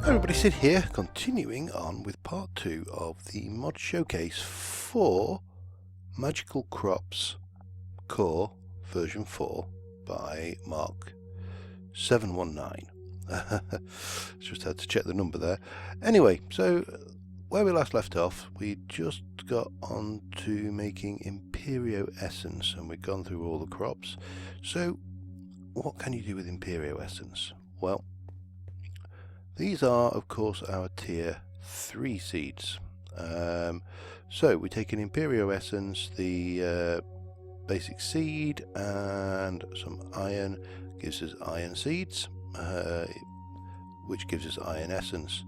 Everybody, Sid here, continuing on with part 2 of the mod showcase for Magical Crops Core version 4 by Mark 719. Just had to check the number there. Anyway, so where we last left off, we just got on to making Imperio Essence, and we've gone through all the crops. So what can you do with Imperio Essence? Well, these are, of course, our tier 3 seeds. So we take an Imperio Essence, the basic seed, and some iron gives us iron seeds, which gives us iron essence.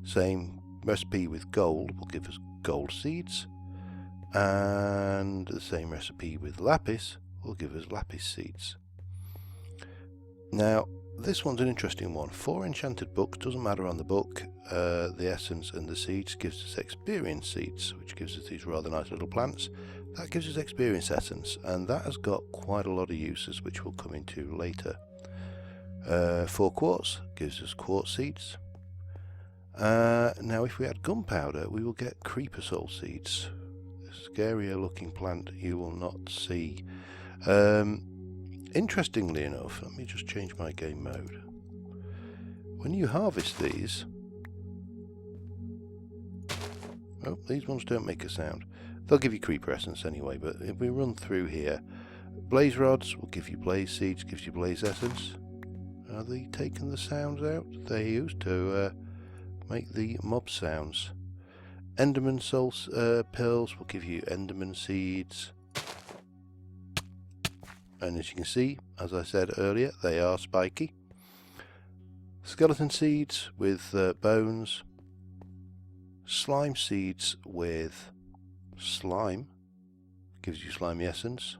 Same recipe with gold will give us gold seeds, and the same recipe with lapis will give us lapis seeds. Now, this one's an interesting one. 4 enchanted books, doesn't matter on the book. The essence and the seeds gives us experience seeds, which gives us these rather nice little plants. That gives us experience essence, and that has got quite a lot of uses, which we'll come into later. 4 quartz gives us quartz seeds. Now if we add gunpowder, we will get creeper soul seeds. A scarier looking plant you will not see. Interestingly enough, let me just change my game mode. When you harvest these, oh, these ones don't make a sound. They'll give you creeper essence anyway, but if we run through here, blaze rods will give you blaze seeds, gives you blaze essence. Are they taking the sounds out? They used to make the mob sounds. Enderman soul pills will give you enderman seeds. And as you can see, as I said earlier, they are spiky. Skeleton seeds with bones. Slime seeds with slime, gives you slimy essence.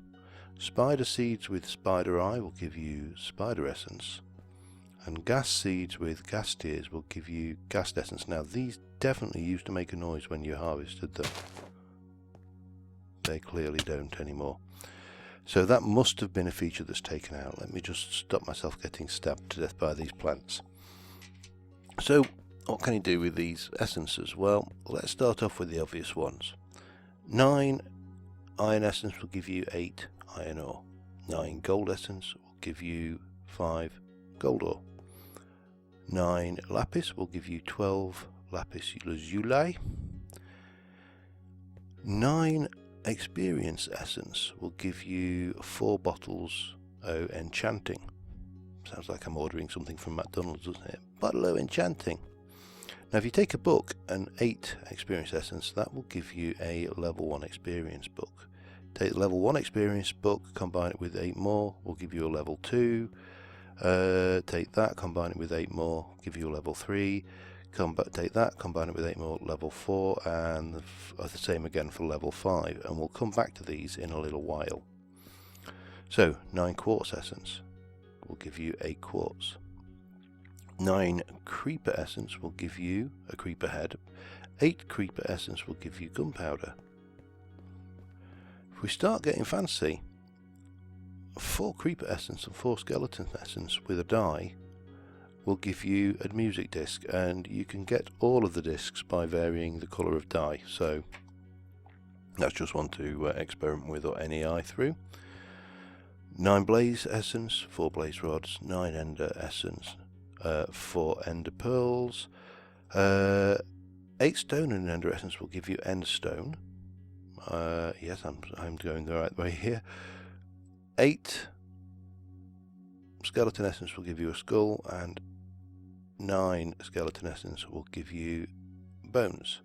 Spider seeds with spider eye will give you spider essence. And gas seeds with gas tears will give you gas essence. Now these definitely used to make a noise when you harvested them. They clearly don't anymore. So that must have been a feature that's taken out. Let me just stop myself getting stabbed to death by these plants. So what can you do with these essences? Well, let's start off with the obvious ones. 9 iron essence will give you 8 iron ore. 9 gold essence will give you 5 gold ore. 9 lapis will give you 12 lapis lazuli. 9 experience essence will give you 4 bottles of enchanting. Sounds like I'm ordering something from McDonald's, doesn't it? Bottle of enchanting. Now if you take a book and 8 experience essence, that will give you a level 1 experience book. Take the level 1 experience book, combine it with 8 more, will give you a level 2. Take that, combine it with 8 more, give you a level 3. Take that, combine it with 8 more, level 4, and the same again for level 5, and we'll come back to these in a little while. So 9 quartz essence will give you 8 quartz. 9 creeper essence will give you a creeper head. 8 creeper essence will give you gunpowder. If we start getting fancy, 4 creeper essence and 4 skeleton essence with a die will give you a music disc, and you can get all of the discs by varying the colour of dye. So that's just one to experiment with or NEI through. 9 blaze essence, 4 blaze rods, 9 ender essence, 4 ender pearls. 8 stone and ender essence will give you ender stone. Yes, I'm going the right way here. 8 skeleton essence will give you a skull, and 9 skeleton essence will give you bones.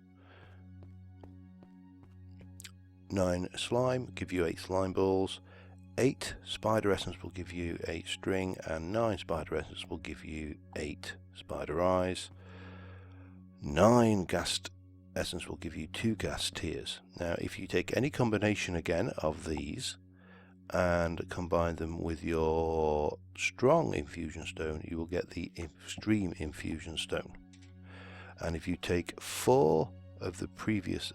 9 slime give you 8 slime balls. 8 spider essence will give you 8 string, and 9 spider essence will give you 8 spider eyes. 9 gas essence will give you 2 gas tears. Now if you take any combination again of these and combine them with your strong infusion stone, you will get the extreme infusion stone. And if you take 4 of the previous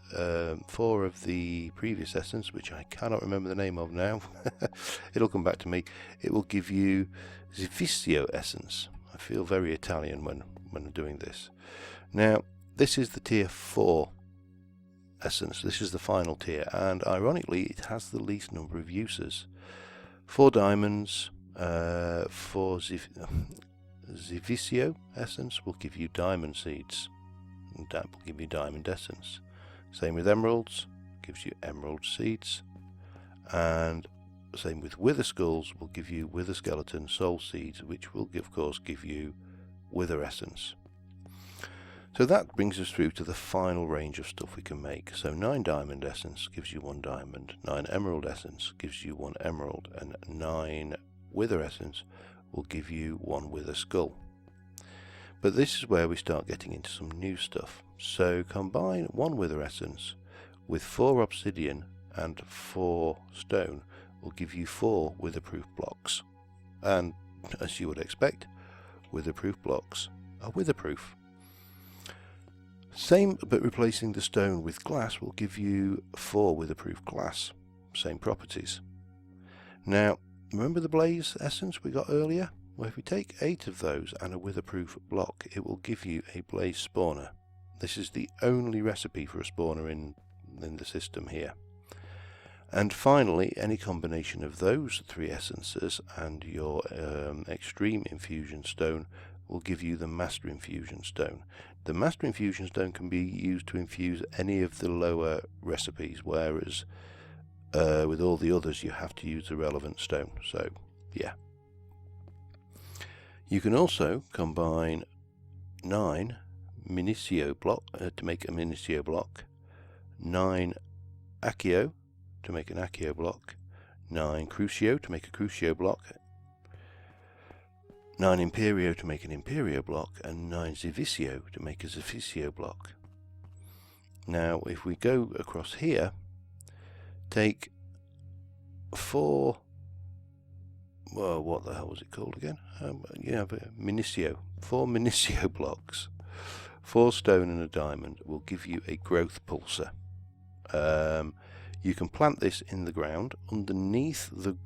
essence, which I cannot remember the name of now. It'll come back to me. It will give you Zivisio essence. I feel very Italian when I'm doing this. Now, this is the tier 4 essence. This is the final tier, and ironically it has the least number of uses. 4 diamonds, 4 Zivisio essence will give you diamond seeds, and that will give you diamond essence. Same with emeralds, gives you emerald seeds, and same with wither skulls, will give you wither skeleton soul seeds, which will of course give you wither essence. So that brings us through to the final range of stuff we can make. So 9 diamond essence gives you 1 diamond, 9 emerald essence gives you 1 emerald, and 9 wither essence will give you 1 wither skull. But this is where we start getting into some new stuff. So combine 1 wither essence with 4 obsidian and 4 stone will give you 4 witherproof blocks. And as you would expect, witherproof blocks are witherproof. Same, but replacing the stone with glass will give you 4 witherproof glass. Same properties. Now, remember the blaze essence we got earlier? Well, if we take 8 of those and a witherproof block, it will give you a blaze spawner. This is the only recipe for a spawner in the system here. And finally, any combination of those 3 essences and your extreme infusion stone will give you the master infusion stone. The master infusion stone can be used to infuse any of the lower recipes, whereas with all the others you have to use the relevant stone. So yeah. You can also combine 9 Minicio block to make a Minicio block, 9 Accio to make an Accio block, 9 Crucio to make a Crucio block, 9 Imperio to make an Imperio block, and 9 Zivisio to make a Zivisio block. Now if we go across here, take 4, well, what the hell was it called again? Minicio. 4 Minicio blocks, 4 stone and a diamond will give you a growth pulsar. You can plant this in the ground underneath the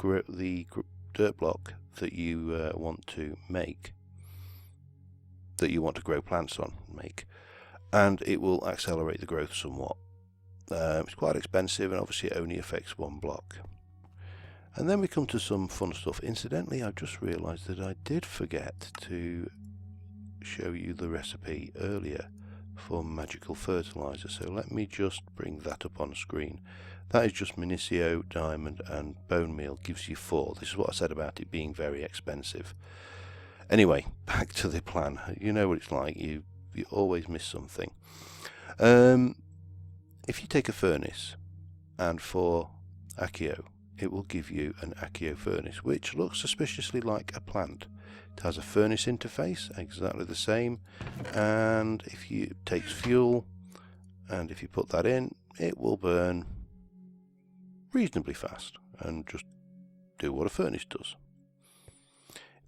dirt block that you want to make, that you want to grow plants on, and it will accelerate the growth somewhat. It's quite expensive, and obviously it only affects 1 block. And then we come to some fun stuff. Incidentally, I just realised that I did forget to show you the recipe earlier for magical fertilizer, so let me just bring that up on screen. That is just Minicio, diamond and bone meal, gives you 4. This is what I said about it being very expensive. Anyway, back to the plan. You know what it's like, you always miss something. If you take a furnace and 4 Accio, it will give you an Accio furnace, which looks suspiciously like a plant. It has a furnace interface, exactly the same, and if you takes fuel and if you put that in, it will burn reasonably fast and just do what a furnace does.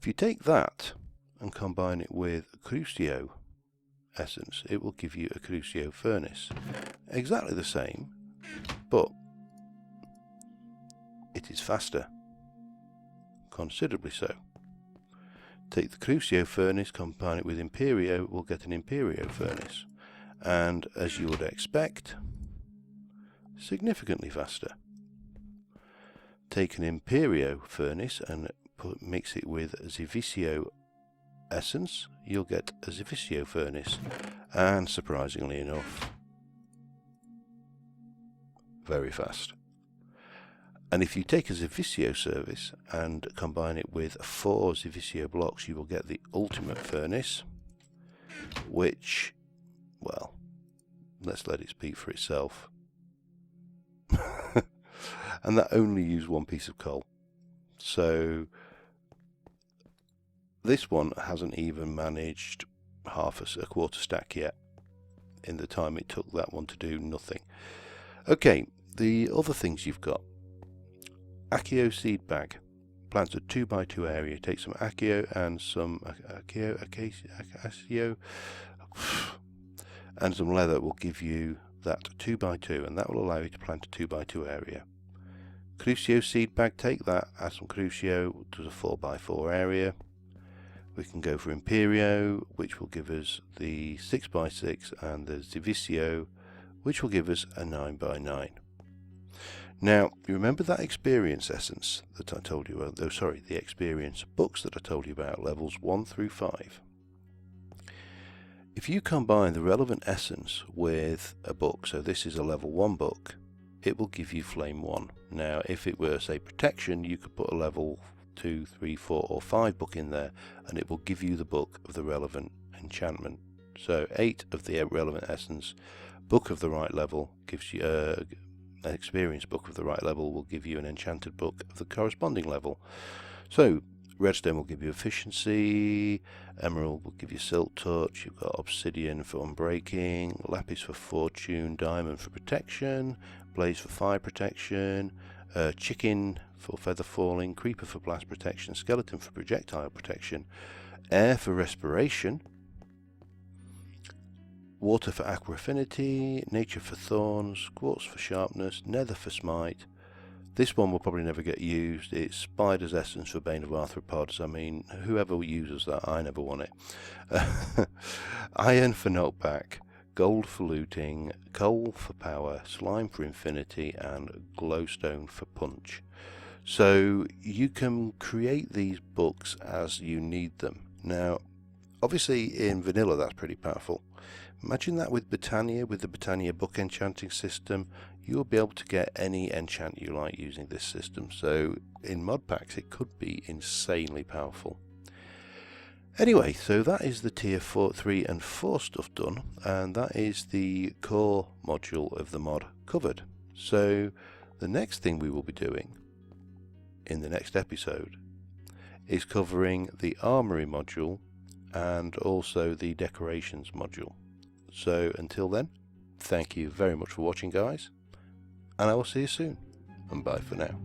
If you take that and combine it with Crucio essence, it will give you a Crucio furnace. Exactly the same, but it is faster, considerably so. Take the Crucio furnace, combine it with Imperio, we'll get an Imperio furnace, and as you would expect, significantly faster. Take an Imperio furnace and mix it with Zivisio essence, you'll get a Zivisio furnace, and surprisingly enough, very fast. And if you take a Zivisio service and combine it with 4 Zivisio blocks, you will get the ultimate furnace, which, well, let's let it speak for itself. And that only used 1 piece of coal. So this one hasn't even managed a quarter stack yet in the time it took that one to do nothing. Okay, the other things you've got. Accio seed bag. Plants a 2x2 area. Take some Accio and some Accio and some leather will give you that 2x2, and that will allow you to plant a 2x2 area. Crucio seed bag, take that, add some Crucio to the 4x4 area. We can go for Imperio, which will give us the 6x6, and the Zivicio, which will give us a 9x9. Now, you remember that experience essence that I told you about, the experience books that I told you about, levels 1 through 5. If you combine the relevant essence with a book, so this is a level 1 book, it will give you Flame 1. Now, if it were, say, Protection, you could put a level 2, 3, 4 or 5 book in there, and it will give you the book of the relevant enchantment. So 8 of the relevant essence, book of the right level gives you an experience book of the right level will give you an enchanted book of the corresponding level. So Redstone will give you efficiency, Emerald will give you Silk Touch, you've got Obsidian for unbreaking, Lapis for fortune, Diamond for protection, Blaze for fire protection, Chicken for feather falling, Creeper for blast protection, Skeleton for projectile protection, Air for respiration, Water for aqua affinity, Nature for thorns, Quartz for sharpness, Nether for smite. This one will probably never get used. It's Spider's essence for Bane of Arthropods. I mean, whoever uses that, I never want it. Iron for knockback, Gold for looting, Coal for power, Slime for infinity, and Glowstone for punch. So you can create these books as you need them. Now, obviously in vanilla that's pretty powerful. Imagine that with Botania, with the Botania book enchanting system, you'll be able to get any enchant you like using this system. So in mod packs it could be insanely powerful. Anyway, so that is the tier 4, 3 and 4 stuff done, and that is the core module of the mod covered. So the next thing we will be doing in the next episode is covering the armory module and also the decorations module. So until then, thank you very much for watching, guys, and I will see you soon, and bye for now.